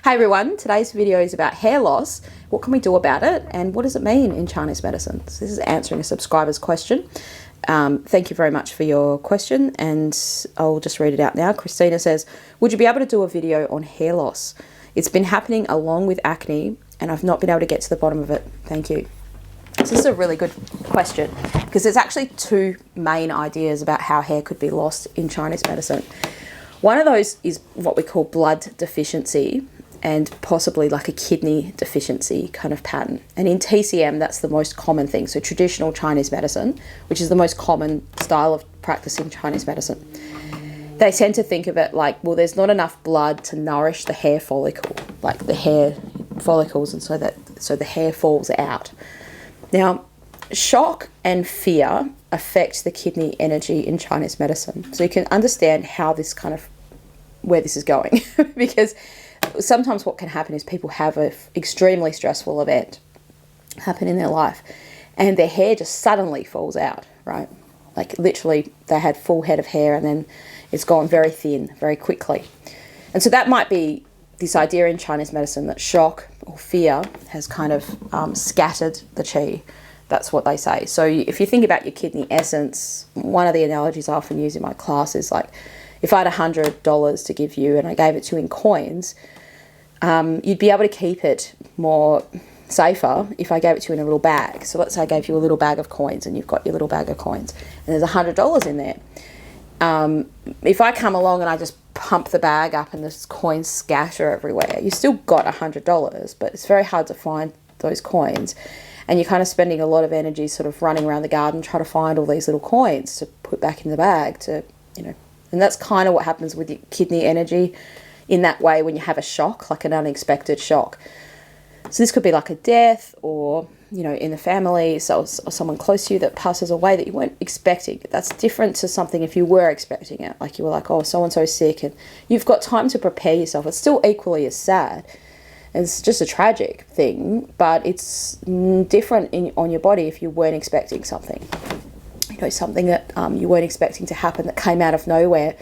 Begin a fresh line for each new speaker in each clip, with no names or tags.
Hi everyone, today's video is about hair loss. What can we do about it and what does it mean in Chinese medicine? So this is answering a subscriber's question. Thank you very much for your question and I'll just read it out now. Christina says, would you be able to do a video on hair loss? It's been happening along with acne and I've not been able to get to the bottom of it. Thank you. So this is a really good question because there's actually two main ideas about how hair could be lost in Chinese medicine. One of those is what we call blood deficiency and possibly like a kidney deficiency kind of pattern. And in TCM, that's the most common thing. So traditional Chinese medicine, which is the most common style of practicing Chinese medicine. They tend to think of it like, well, there's not enough blood to nourish the hair follicle, like the hair follicles, and so the hair falls out. Now, shock and fear affect the kidney energy in Chinese medicine. So you can understand how this kind of, where this is going. Because sometimes what can happen is people have an extremely stressful event happen in their life and their hair just suddenly falls out, right? Like literally they had full head of hair and then it's gone very thin very quickly. And so that might be this idea in Chinese medicine that shock or fear has kind of scattered the qi. That's what they say. So if you think about your kidney essence, one of the analogies I often use in my class is like, if I had $100 to give you and I gave it to you in coins, you'd be able to keep it more safer if I gave it to you in a little bag. So let's say I gave you a little bag of coins and you've got your little bag of coins and there's $100 in there. If I come along and I just pump the bag up and the coins scatter everywhere, you still got $100, but it's very hard to find those coins. And you're kind of spending a lot of energy sort of running around the garden trying to find all these little coins to put back in the bag to, you know, and that's kind of what happens with your kidney energy in that way when you have a shock, like an unexpected shock. So this could be like a death or, you know, in the family, or someone close to you that passes away that you weren't expecting. That's different to something if you were expecting it. Like you were like, oh, so-and-so's sick and you've got time to prepare yourself. It's still equally as sad. It's just a tragic thing, but it's different on your body if you weren't expecting something. You know, something that you weren't expecting to happen that came out of nowhere.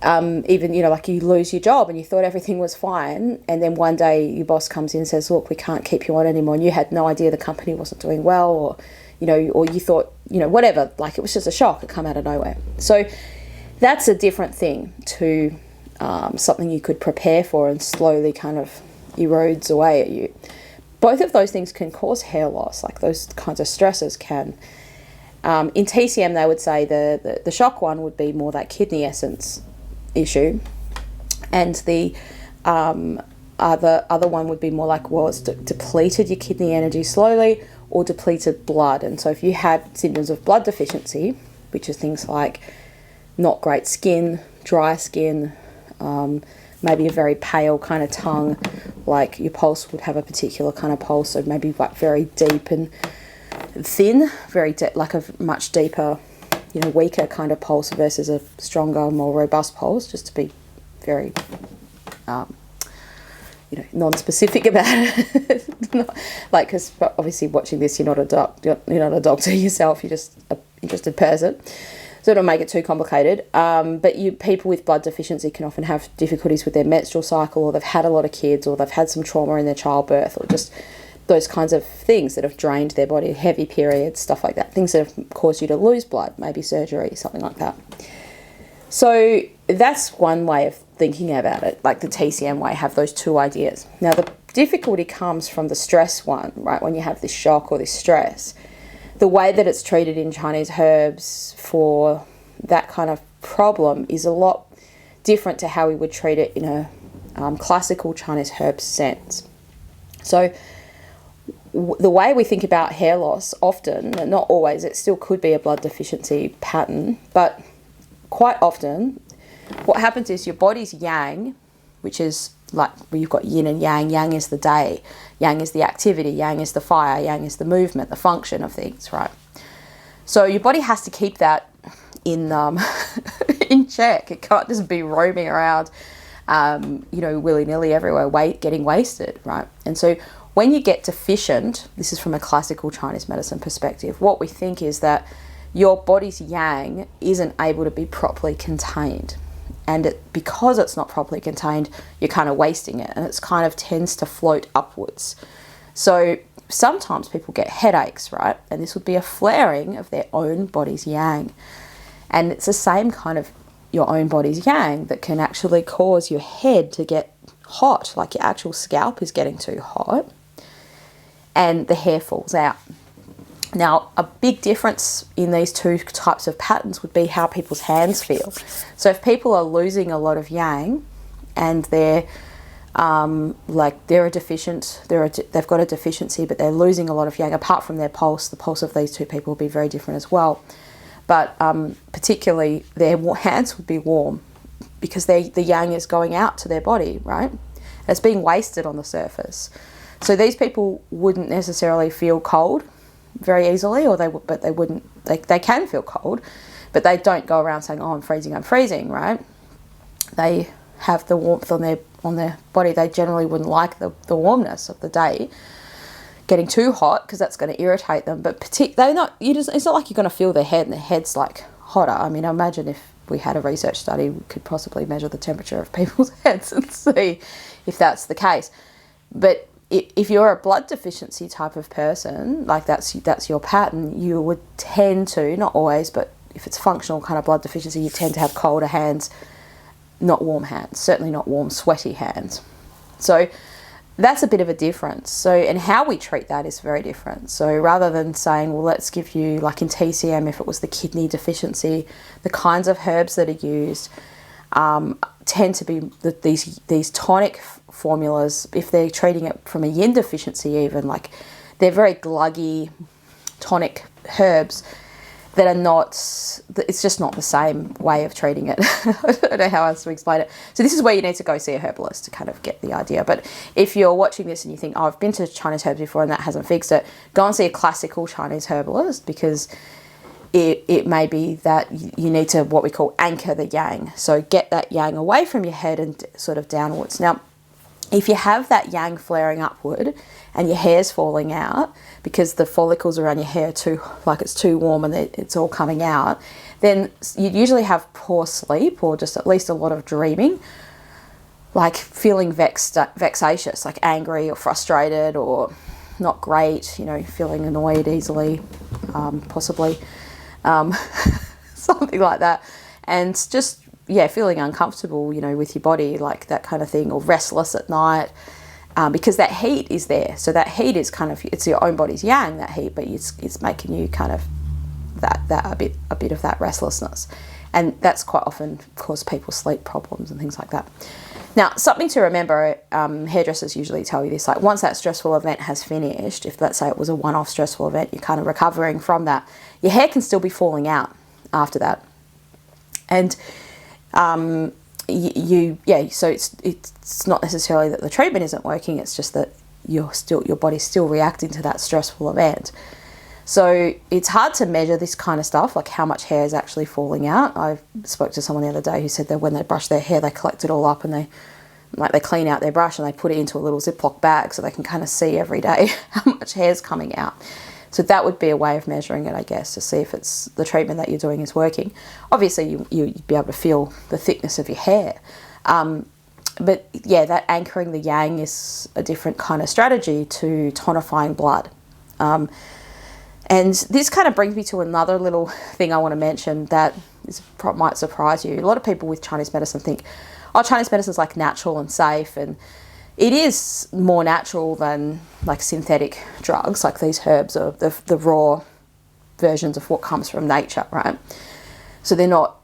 Even, you know, like you lose your job and you thought everything was fine. And then one day your boss comes in and says, look, we can't keep you on anymore. And you had no idea the company wasn't doing well or, you know, or you thought, you know, whatever, like it was just a shock. It came out of nowhere. So that's a different thing to something you could prepare for and slowly kind of erodes away at you. Both of those things can cause hair loss, like those kinds of stresses can. In TCM, they would say the shock one would be more that kidney essence issue, and the other one would be more like, well, it's depleted your kidney energy slowly or depleted blood. And so if you had symptoms of blood deficiency, which is things like not great skin, dry skin, maybe a very pale kind of tongue, like your pulse would have a particular kind of pulse, so maybe like very deep and thin, like a much deeper, you know, weaker kind of pulse versus a stronger, more robust pulse, just to be very, you know, non-specific about it. Like, because obviously watching this, you're not a doctor yourself, you're just an interested person. So it'll make it too complicated. But people with blood deficiency can often have difficulties with their menstrual cycle, or they've had a lot of kids, or they've had some trauma in their childbirth, or just those kinds of things that have drained their body, heavy periods, stuff like that, things that have caused you to lose blood, maybe surgery, something like that. So that's one way of thinking about it, like the TCM way, have those two ideas. Now the difficulty comes from the stress one, right? When you have this shock or this stress, the way that it's treated in Chinese herbs for that kind of problem is a lot different to how we would treat it in a classical Chinese herb sense. So the way we think about hair loss often, not always, it still could be a blood deficiency pattern, but quite often what happens is your body's yang, which is like where you've yin and yang. Yang is the day, yang is the activity, yang is the fire, yang is the movement, the function of things, right? So your body has to keep that in in check. It can't just be roaming around, you know, willy-nilly everywhere, getting wasted, right? And so when you get deficient, this is from a classical Chinese medicine perspective, what we think is that your body's yang isn't able to be properly contained. and because it's not properly contained, you're kind of wasting it, and it's kind of tends to float upwards. So sometimes people get headaches, right? And this would be a flaring of their own body's yang. And it's the same kind of your own body's yang that can actually cause your head to get hot, like your actual scalp is getting too hot, and the hair falls out. Now, a big difference in these two types of patterns would be how people's hands feel. So if people are losing a lot of yang and they're they've got a deficiency, but they're losing a lot of yang, apart from their pulse, the pulse of these two people will be very different as well. But particularly their hands would be warm because the yang is going out to their body, right? It's being wasted on the surface. So these people wouldn't necessarily feel cold very easily, they can feel cold, but they don't go around saying, oh, I'm freezing, right? They have the warmth on their body. They generally wouldn't like the warmness of the day getting too hot, because that's going to irritate them. But it's not like you're going to feel their head and their head's like hotter. I mean, imagine if we had a research study, we could possibly measure the temperature of people's heads and see if that's the case. But if you're a blood deficiency type of person, like that's your pattern, you would tend to, not always, but if it's functional kind of blood deficiency, you tend to have colder hands, not warm hands, certainly not warm, sweaty hands. So that's a bit of a difference. So, and how we treat that is very different. So rather than saying, well, let's give you, like in TCM, if it was the kidney deficiency, the kinds of herbs that are used tend to be these tonic formulas. If they're treating it from a yin deficiency, even, like, they're very gluggy tonic herbs that are not, it's just not the same way of treating it. I don't know how else to explain it. So this is where you need to go see a herbalist to kind of get the idea. But if you're watching this and you think, oh, I've been to Chinese herbs before and that hasn't fixed it, go and see a classical Chinese herbalist, because it may be that you need to, what we call, anchor the yang. So get that yang away from your head and sort of downwards. Now, if you have that yang flaring upward and your hair's falling out because the follicles around your hair it's too warm and it's all coming out, then you'd usually have poor sleep, or just at least a lot of dreaming, like feeling vexatious, like angry or frustrated or not great, feeling annoyed easily, possibly. Something like that. And just, feeling uncomfortable, with your body, like that kind of thing, or restless at night, because that heat is there. So that heat is kind of, it's your own body's yang, that heat, but it's making you kind of a bit of that restlessness. And that's quite often cause people sleep problems and things like that. Now, something to remember, hairdressers usually tell you this, like once that stressful event has finished, if let's say it was a one-off stressful event, you're kind of recovering from that, your hair can still be falling out after that. And so it's not necessarily that the treatment isn't working, it's just that your body's still reacting to that stressful event. So it's hard to measure this kind of stuff, like how much hair is actually falling out. I spoke to someone the other day who said that when they brush their hair, they collect it all up and they clean out their brush and they put it into a little Ziploc bag so they can kind of see every day how much hair is coming out. So that would be a way of measuring it, I guess, to see if it's the treatment that you're doing is working. Obviously, you'd be able to feel the thickness of your hair. But yeah, that anchoring the yang is a different kind of strategy to tonifying blood. And this kind of brings me to another little thing I want to mention that might surprise you. A lot of people with Chinese medicine think, oh, Chinese medicine is like natural and safe, and it is more natural than like synthetic drugs, like these herbs or the raw versions of what comes from nature, right? So they're not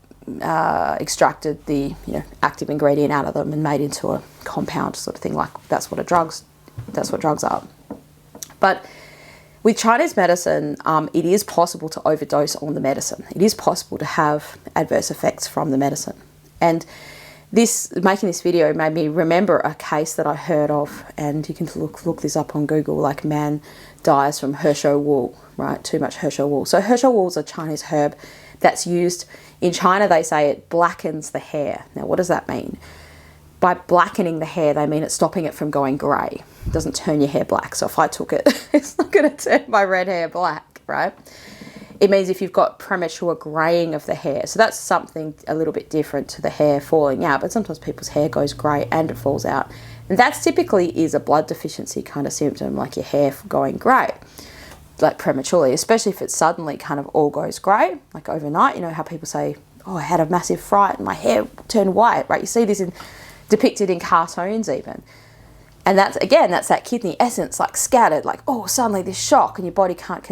extracted the active ingredient out of them and made into a compound sort of thing. Like that's what drugs are. But with Chinese medicine, it is possible to overdose on the medicine. It is possible to have adverse effects from the medicine. And making this video made me remember a case that I heard of, and you can look this up on Google, like man dies from Herschel wool, right? Too much Herschel wool. So Herschel wool is a Chinese herb that's used in China. They say it blackens the hair. Now, what does that mean? By blackening the hair, they mean it's stopping it from going grey. It doesn't turn your hair black. So if I took it, it's not going to turn my red hair black, right? it means if you've got premature greying of the hair. So that's something a little bit different to the hair falling out, but sometimes people's hair goes grey and it falls out. And that's typically is a blood deficiency kind of symptom, like your hair going grey, like prematurely, especially if it suddenly kind of all goes grey, like overnight. You know how people say, oh, I had a massive fright and my hair turned white, right? You see this depicted in cartoons even. And that's, again, that's that kidney essence, like scattered, like, oh, suddenly this shock, and your body can't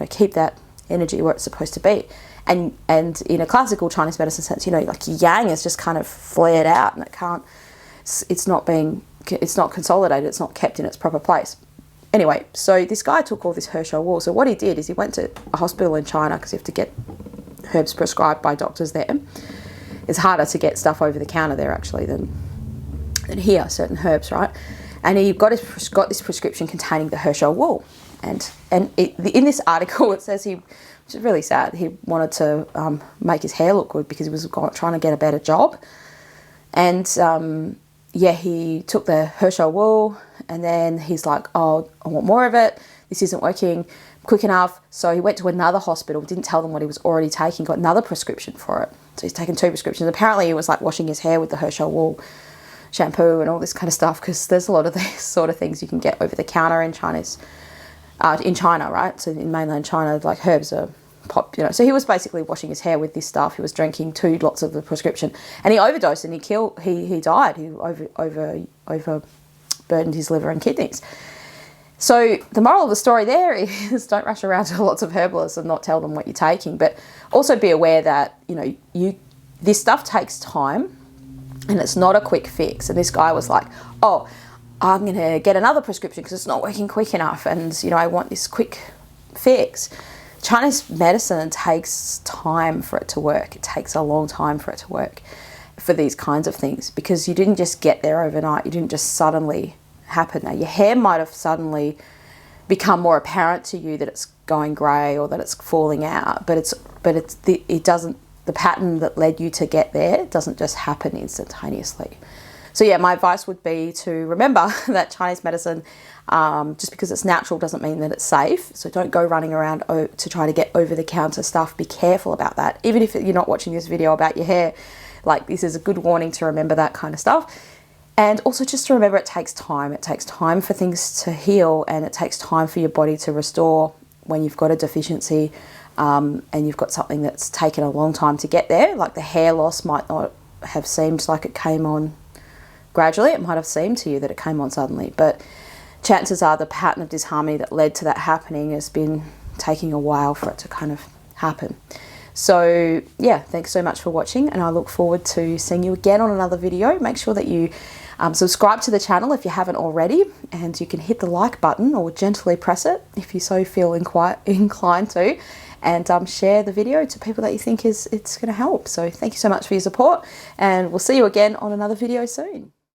keep that energy where it's supposed to be. And in a classical Chinese medicine sense, you know, like your yang is just kind of flared out, and it's not consolidated, it's not kept in its proper place. Anyway, so this guy took all this Herschel wool. So what he did is he went to a hospital in China, because you have to get herbs prescribed by doctors there. It's harder to get stuff over the counter there actually than here, certain herbs, right? And he got this prescription containing the Herschel wool. And in this article it says which is really sad, he wanted to make his hair look good because he was trying to get a better job. And yeah, he took the Herschel wool, and then he's like, oh, I want more of it. This isn't working quick enough. So he went to another hospital, didn't tell them what he was already taking, got another prescription for it. So he's taken 2 prescriptions. Apparently he was like washing his hair with the Herschel wool shampoo and all this kind of stuff, because there's a lot of these sort of things you can get over the counter in China, right? So in mainland China, like herbs are pop, you know. So he was basically washing his hair with this stuff. He was drinking 2 lots of the prescription, and he overdosed and he died. He overburdened his liver and kidneys. So the moral of the story there is don't rush around to lots of herbalists and not tell them what you're taking, but also be aware that, you know, this stuff takes time and it's not a quick fix. And this guy was like, oh, I'm going to get another prescription because it's not working quick enough, and, you know, I want this quick fix. Chinese medicine takes time for it to work. It takes a long time for it to work for these kinds of things, because you didn't just get there overnight. You didn't just suddenly happen. Now, your hair might have suddenly become more apparent to you that it's going grey or that it's falling out, but the pattern that led you to get there doesn't just happen instantaneously. So yeah, my advice would be to remember that Chinese medicine, just because it's natural doesn't mean that it's safe. So don't go running around to try to get over-the-counter stuff. Be careful about that. Even if you're not watching this video about your hair, like, this is a good warning to remember that kind of stuff. And also just to remember it takes time. It takes time for things to heal, and it takes time for your body to restore when you've got a deficiency, and you've got something that's taken a long time to get there. Like the hair loss might not have seemed like it came on gradually. It might have seemed to you that it came on suddenly, but chances are the pattern of disharmony that led to that happening has been taking a while for it to kind of happen. So yeah, thanks so much for watching, and I look forward to seeing you again on another video. Make sure that you subscribe to the channel if you haven't already, and you can hit the like button or gently press it if you so feel inclined to, and share the video to people that you think it's going to help. So thank you so much for your support, and we'll see you again on another video soon.